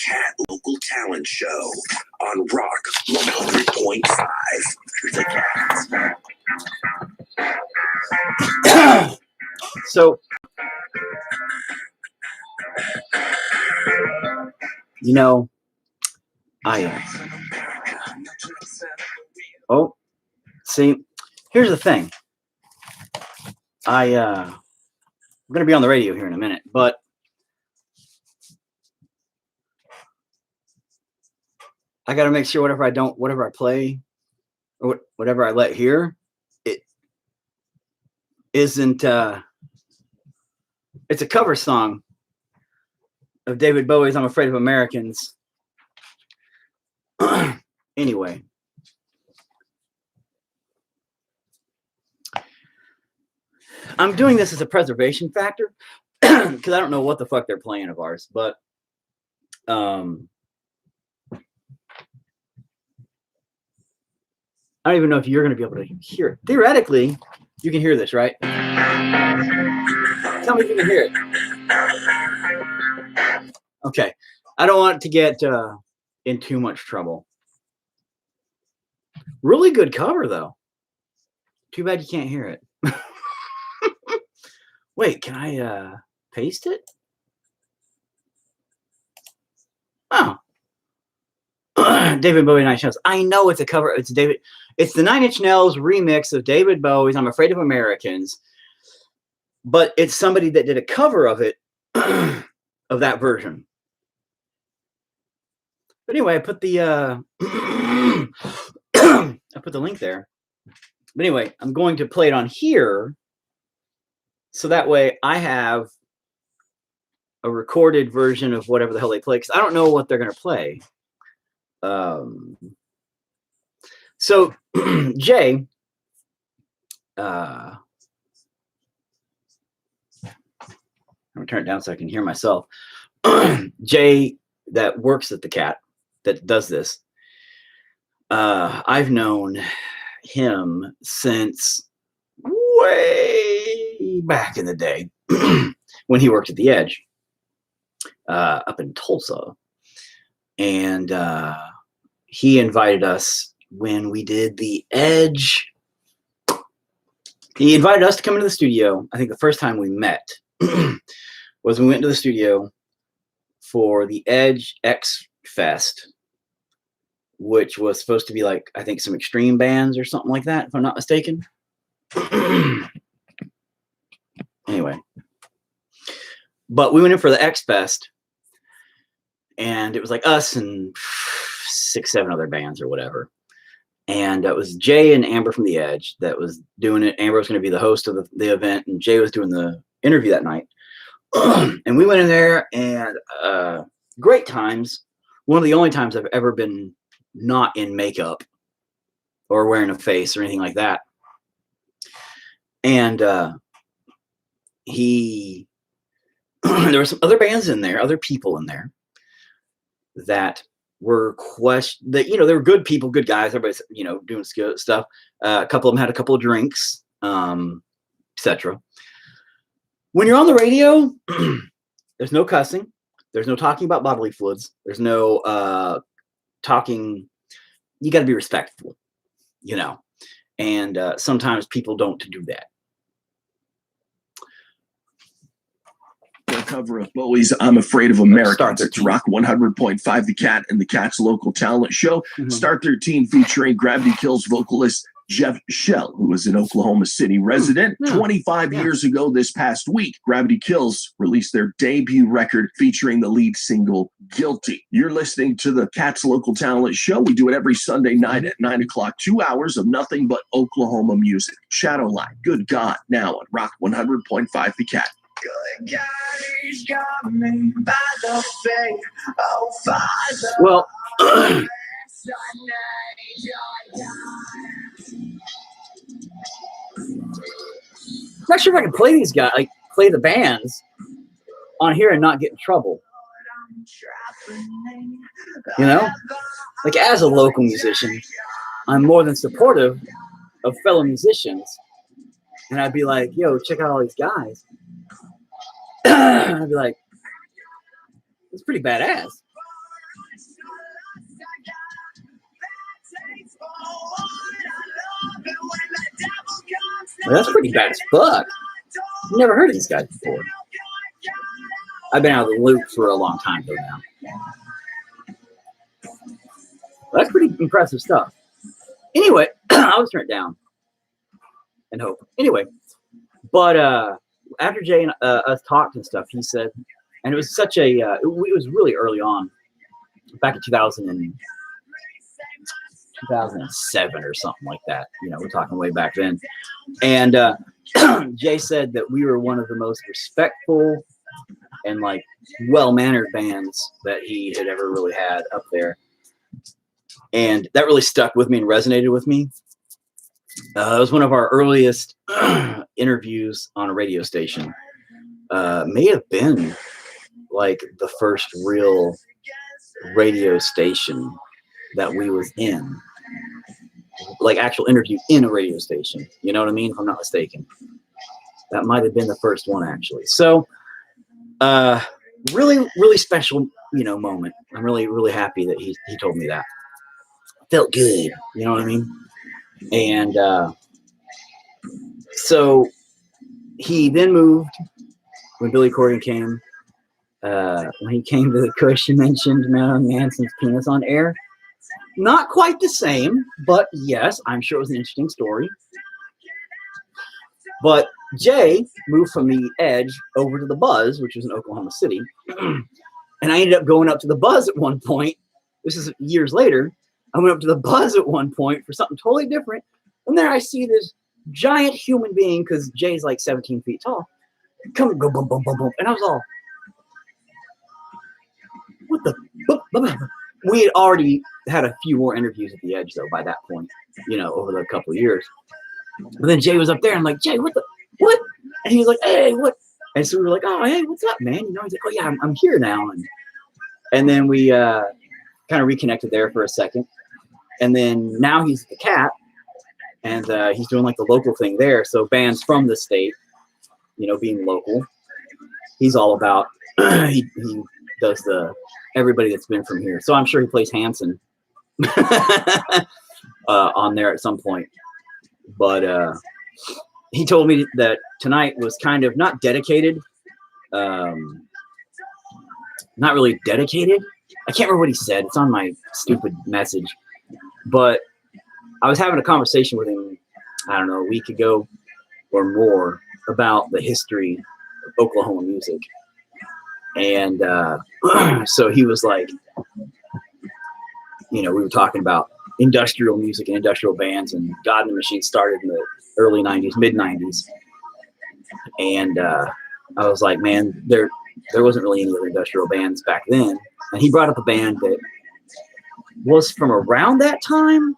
Cat Local Talent Show on Rock 100.5. The Cat. So, you know, see, here's the thing. I'm going to be on the radio here in a minute, but I got to make sure whatever I play or whatever I let hear, it isn't, it's a cover song of David Bowie's I'm Afraid of Americans. Anyway. I'm doing this as a preservation factor because I don't know what the fuck they're playing of ours, but I don't even know if you're going to be able to hear it. Theoretically, you can hear this, right? Tell me if you can hear it. Okay. I don't want to get in too much trouble. Really good cover, though. Too bad you can't hear it. Wait, can I paste it? Oh. David Bowie 9 Inch Nails. I know it's a cover. It's David. It's the 9 Inch Nails remix of David Bowie's I'm Afraid of Americans. But it's somebody that did a cover of it, of that version. But anyway, I put the I put the link there. But anyway, I'm going to play it on here. So that way I have a recorded version of whatever the hell they play, because I don't know what they're going to play. So Jay, I'm going to turn it down so I can hear myself. Jay, that works at the Cat, that does this. I've known him since way back in the day when he worked at the Edge up in Tulsa. And he invited us when we did the Edge. He invited us to come into the studio. I think the first time we met was we went to the studio for the Edge X Fest, which was supposed to be like, I think, some extreme bands or something like that, if I'm not mistaken. Anyway, but we went in for the X Fest, and it was like us and 6, 7 other bands or whatever. And it was Jay and Amber from the Edge that was doing it. Amber was going to be the host of the event, and Jay was doing the interview that night. And we went in there, and great times. One of the only times I've ever been not in makeup or wearing a face or anything like that. And there were some other bands in there, other people in there that were they were good people, good guys. Everybody's, doing stuff. A couple of them had a couple of drinks, etc. When you're on the radio, there's no cussing. There's no talking about bodily fluids. There's no talking. You got to be respectful, and sometimes people don't do that. Cover of Bowie's I'm Afraid of Americans. It's Rock 100.5, The Cat, and The Cat's Local Talent Show. Star 13 featuring Gravity Kills vocalist Jeff Shell, who was an Oklahoma City resident. 25 years ago this past week, Gravity Kills released their debut record featuring the lead single, Guilty. You're listening to The Cat's Local Talent Show. We do it every Sunday night at 9 o'clock, 2 hours of nothing but Oklahoma music. Shadowline, Good God, now on Rock 100.5, The Cat. Good God, he's got me by the faith. Oh, Father. Well, not sure if I can play these guys, like play the bands on here and not get in trouble. Like as a local musician, I'm more than supportive of fellow musicians. And I'd be like, yo, check out all these guys. I'd be like, it's pretty badass. Well, that's pretty bad as fuck. Never heard of these guys before. I've been out of the loop for a long time though now. Well, that's pretty impressive stuff. Anyway, I was turned down and hope. Anyway, but after Jay and us talked and stuff, he said, and it was such a, it was really early on, back in 2007 or something like that. You know, we're talking way back then. And Jay said that we were one of the most respectful and like well-mannered bands that he had ever really had up there. And that really stuck with me and resonated with me. It was one of our earliest interviews on a radio station. May have been like the first real radio station that we was in, like actual interview in a radio station. You know what I mean? If I'm not mistaken, that might have been the first one actually. So, really, really special, you know, moment. I'm really, really happy that he told me that. Felt good, you know what I mean? And so he then moved when Billy Corgan came. When he came to the Kush and mentioned Marilyn Manson's penis on air. Not quite the same, but yes, I'm sure it was an interesting story. But Jay moved from the Edge over to the Buzz, which was in Oklahoma City. And I ended up going up to the Buzz at one point. This is years later. I went up to the Buzz at one point for something totally different. And there I see this giant human being, because Jay's like 17 feet tall, come go boom, boom, boom, boom. And I was all, what the? We had already had a few more interviews at the Edge, though, by that point, you know, over the couple of years. But then Jay was up there. And I'm like, Jay, what? And he was like, hey, what? And so we were like, oh, hey, what's up, man? You know, he's like, oh, yeah, I'm here now. And then we kind of reconnected there for a second. And then now he's at the Cat, and he's doing like the local thing there. So bands from the state, you know, being local, he's all about. he does the everybody that's been from here. So I'm sure he plays Hanson on there at some point. But he told me that tonight was kind of not dedicated, not really dedicated. I can't remember what he said. It's on my stupid message. But I was having a conversation with him, I don't know, a week ago or more about the history of Oklahoma music. And so he was like, you know, we were talking about industrial music and industrial bands, and God and the Machine started in the early 90s, mid 90s. And I was like, man, there wasn't really any other industrial bands back then. And he brought up a band that was from around that time,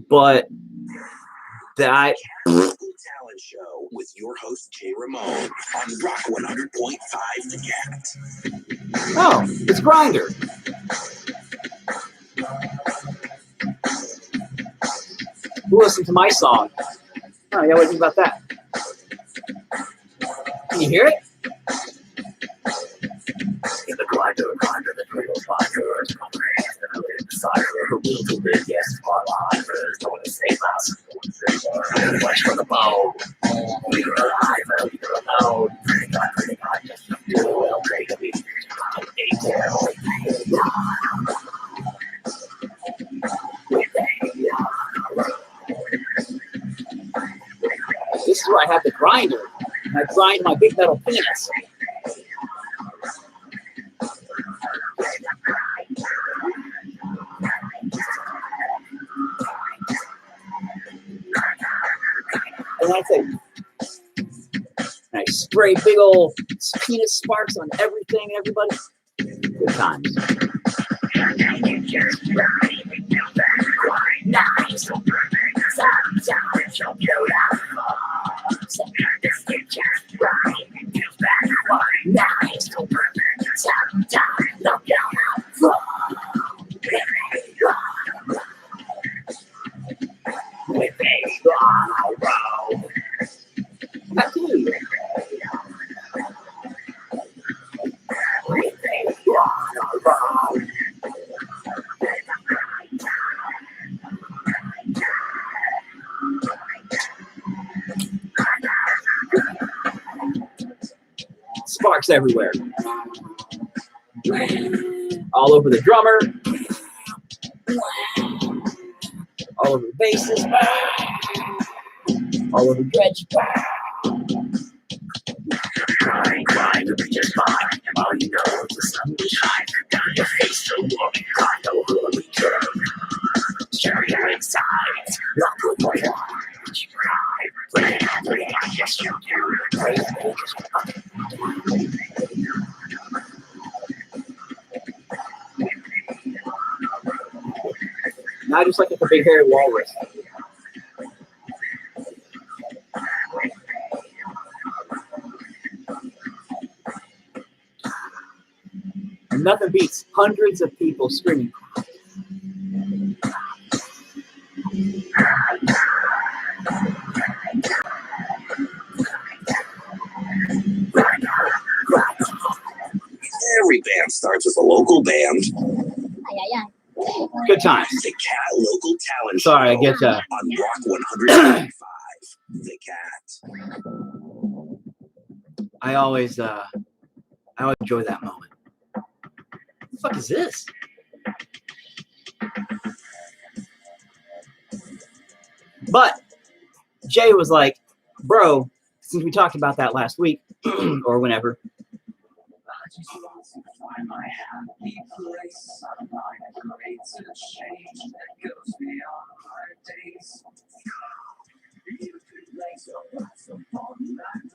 but that Talent Show with your host Jay Ramone on Rock 100.5 The Cat. oh, it's Grinder. Who listened to my song? Oh yeah, what do you think about that? Can you hear it? In the grinder, the real fighters, who will do it, yes, our lives, don't save us. Watch for the bow. We are alive, we are alone. Pretty God, just do well, great to be. This is where I have the grinder. And I grind my big metal penis. And I say, and I spray big old penis sparks on everything, everybody. Good times. sparks everywhere. All over the drummer. All over the basses. All over the dredge. Grind, the beat is fine. All you know is the sun will shine. Down your face, so warm. God, no holy turn. Cherry red sides. Look with my eyes. Play, yes, you do. Play, now I just like a big hairy walrus. And nothing beats hundreds of people screaming. Every band starts with a local band. Good times. The Cat Local Talent Sorry, I Show get on Rock 105. The Cat. I always enjoy that moment. What the fuck is this? But Jay was like, bro, since we talked about that last week or whenever,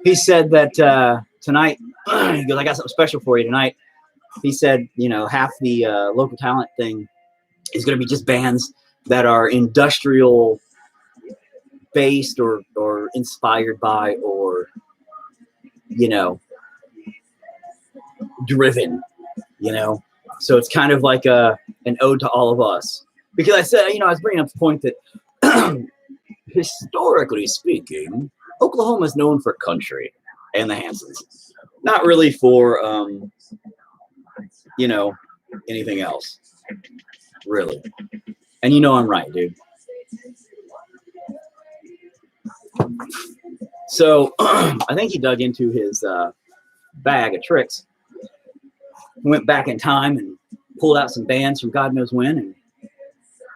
he said that tonight, he goes, I got something special for you tonight. He said, you know, half the local talent thing is going to be just bands that are industrial based or inspired by or, you know, driven, you know. So it's kind of like an ode to all of us. Because I said, you know, I was bringing up the point that historically speaking, Oklahoma is known for country and the Hansons. Not really for, you know, anything else. Really. And you know I'm right, dude. So I think he dug into his bag of tricks, went back in time and pulled out some bands from God knows when,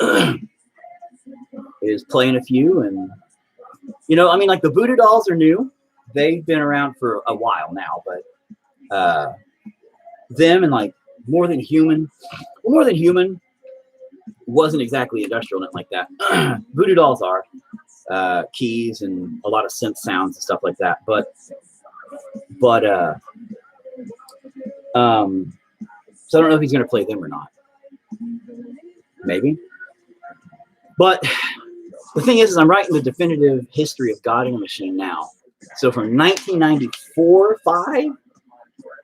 and is playing a few. And, you know, I mean, like the Voodoo Dolls are new. They've been around for a while now, but them and like More Than Human wasn't exactly industrial like that. Voodoo Dolls are keys and a lot of synth sounds and stuff like that. But so I don't know if he's going to play them or not. Maybe. But the thing is I'm writing the definitive history of God in a Machine now. So from 1994-5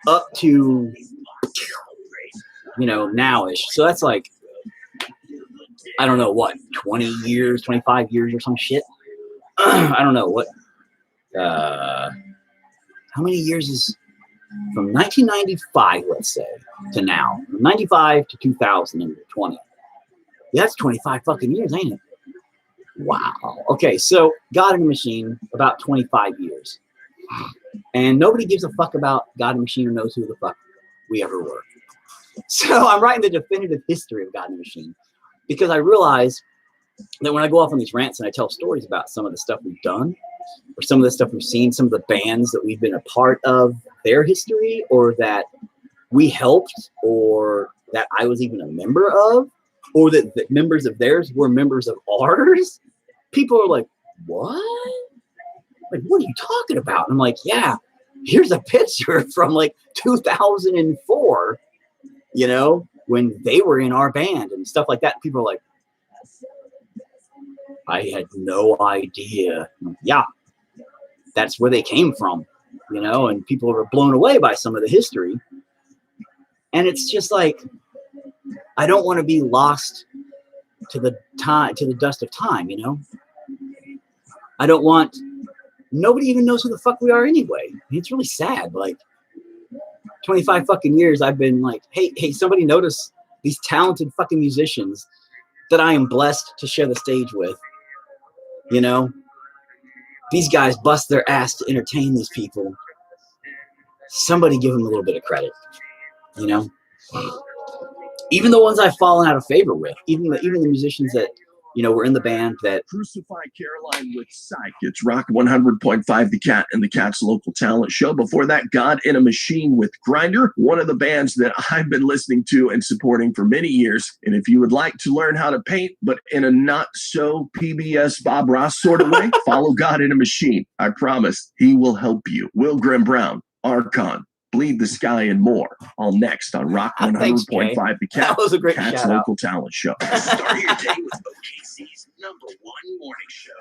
up to, you know, nowish. So that's like, I don't know what, 20 years, 25 years or some shit. I don't know what, how many years is from 1995, let's say, to now, from 95 to 2020. Yeah, that's 25 fucking years, ain't it? Wow. Okay, so God in a Machine, about 25 years. And nobody gives a fuck about God in a Machine or knows who the fuck we ever were. So I'm writing the definitive history of God in a Machine because I realize that when I go off on these rants and I tell stories about some of the stuff we've done or some of the stuff we've seen, some of the bands that we've been a part of their history or that we helped or that I was even a member of or that members of theirs were members of ours, people are like, what? Like, what are you talking about? And I'm like, yeah, here's a picture from like 2004, you know, when they were in our band and stuff like that. People are like, I had no idea. Yeah, that's where they came from, you know, and people were blown away by some of the history. And it's just like, I don't want to be lost to the dust of time, you know. I don't want, nobody even knows who the fuck we are anyway. It's really sad. Like 25 fucking years I've been like, hey, somebody notice these talented fucking musicians that I am blessed to share the stage with. You know, these guys bust their ass to entertain these people. somebody give him a little bit of credit, you know? Even the ones I've fallen out of favor with, even the musicians that, you know, were in the band that Crucify Caroline with Psych. It's Rock 100.5, The Cat and the Cat's local talent show. Before that, God in a Machine with Grinder, one of the bands that I've been listening to and supporting for many years. And if you would like to learn how to paint, but in a not so PBS Bob Ross sort of way, follow God in a Machine. I promise he will help you. Will Graham Brown, Archon, Bleed the Sky, and more. All next on Rock 100.5, The Cat, that was a great Cat's shout local out. talent show. Start your day with OKC's #1 morning show.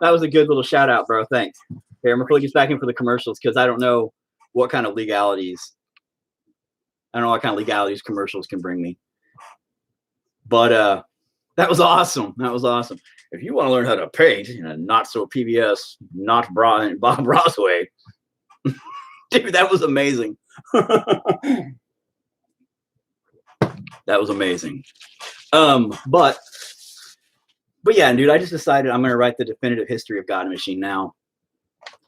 That was a good little shout out, bro. Thanks. Here, I'm gonna put this back in for the commercials because I don't know what kind of legalities. I don't know what kind of legalities commercials can bring me. But that was awesome. That was awesome. If you want to learn how to paint in a not so PBS, not Bob Ross way, dude, that was amazing. That was amazing. But yeah, dude, I just decided I'm going to write the definitive history of God and Machine now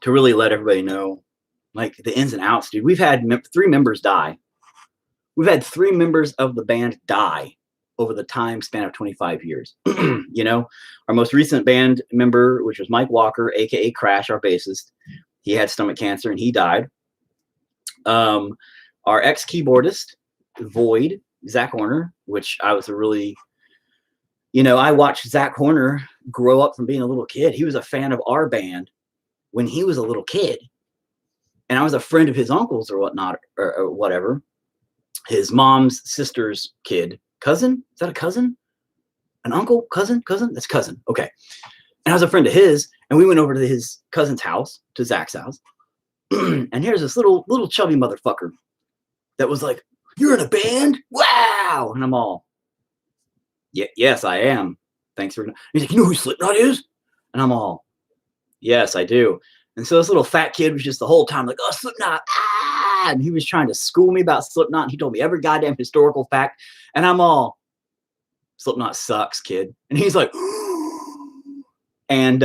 to really let everybody know, like, the ins and outs, dude. We've had 3 members die. We've had 3 members of the band die over the time span of 25 years. You know, our most recent band member, which was Mike Walker, aka Crash, our bassist, he had stomach cancer and he died. Our ex-keyboardist, Void, Zach Horner, which I was a really, you know, I watched Zach Horner grow up from being a little kid. He was a fan of our band when he was a little kid. And I was a friend of his uncle's or whatnot, or whatever. His mom's sister's kid. Cousin? Is that a cousin? An uncle? Cousin? That's cousin. Okay. And I was a friend of his, and we went over to his cousin's house, to Zach's house. And here's this little chubby motherfucker that was like, "You're in a band? Wow!" And I'm all, yes, I am. Thanks for. He's like, "You know who Slipknot is?" And I'm all, "Yes, I do." And so this little fat kid was just the whole time like, "Oh, Slipknot!" Ah! And he was trying to school me about Slipknot. And he told me every goddamn historical fact, and I'm all, "Slipknot sucks, kid." And he's like, and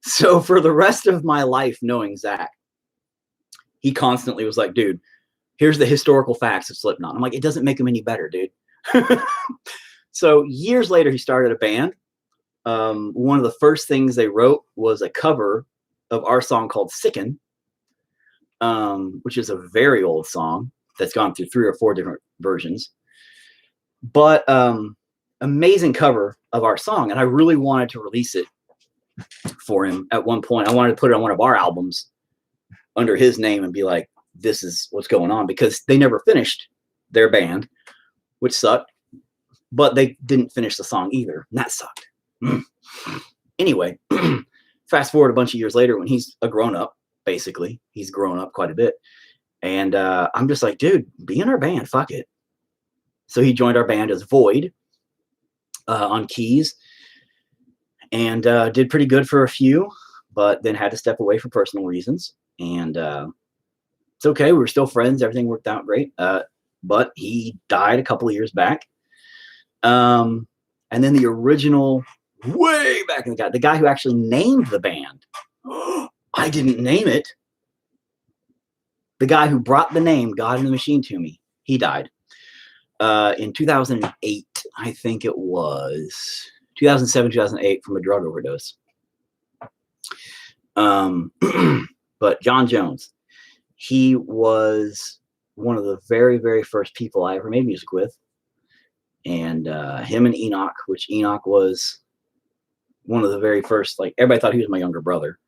so for the rest of my life, knowing Zach, he constantly was like, "Dude, here's the historical facts of Slipknot." I'm like, "It doesn't make him any better, dude." So years later, he started a band. One of the first things they wrote was a cover of our song called Sicken, which is a very old song that's gone through 3 or 4 different versions. But amazing cover of our song. And I really wanted to release it for him at one point. I wanted to put it on one of our albums under his name and be like, "This is what's going on," because they never finished their band, which sucked, but they didn't finish the song either. And that sucked. Anyway, fast forward a bunch of years later when he's a grown up, basically, he's grown up quite a bit. And I'm just like, "Dude, be in our band. Fuck it." So he joined our band as Void on keys and did pretty good for a few, but then had to step away for personal reasons. And it's okay. We were still friends. Everything worked out great. But he died a couple of years back. And then the original, way back in the guy who actually named the band, I didn't name it. The guy who brought the name God in the Machine to me, he died in 2008. I think it was 2007, 2008 from a drug overdose. But John Jones, he was one of the very, very first people I ever made music with. And him and Enoch, which Enoch was one of the very first, like, everybody thought he was my younger brother.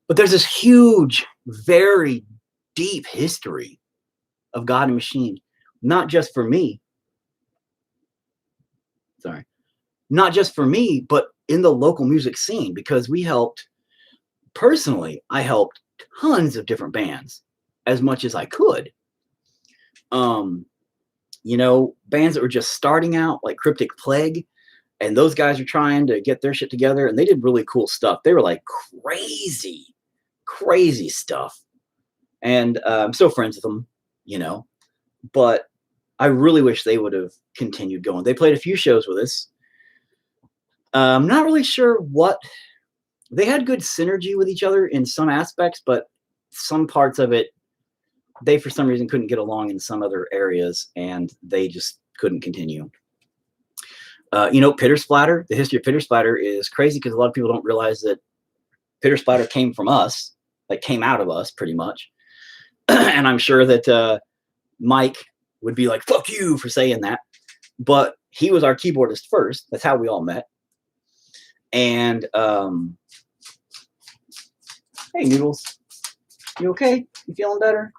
But there's this huge, very deep history of God and Machine, not just for me. Sorry. Not just for me, but in the local music scene, because we helped, personally, I helped tons of different bands as much as I could. You know, bands that were just starting out, like Cryptic Plague, and those guys are trying to get their shit together, and they did really cool stuff. They were like crazy stuff. And I'm still friends with them, you know, but I really wish they would have continued going. They played a few shows with us. I'm not really sure what, they had good synergy with each other in some aspects, but some parts of it, they for some reason couldn't get along in some other areas, and they just couldn't continue. Pitter Splatter, the history of Pitter Splatter is crazy because a lot of people don't realize that Pitter Splatter came from us, like came out of us pretty much. And I'm sure that Mike would be like, fuck you for saying that. But he was our keyboardist first. That's how we all met. And hey, Noodles, you okay? You feeling better?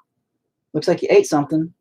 Looks like you ate something.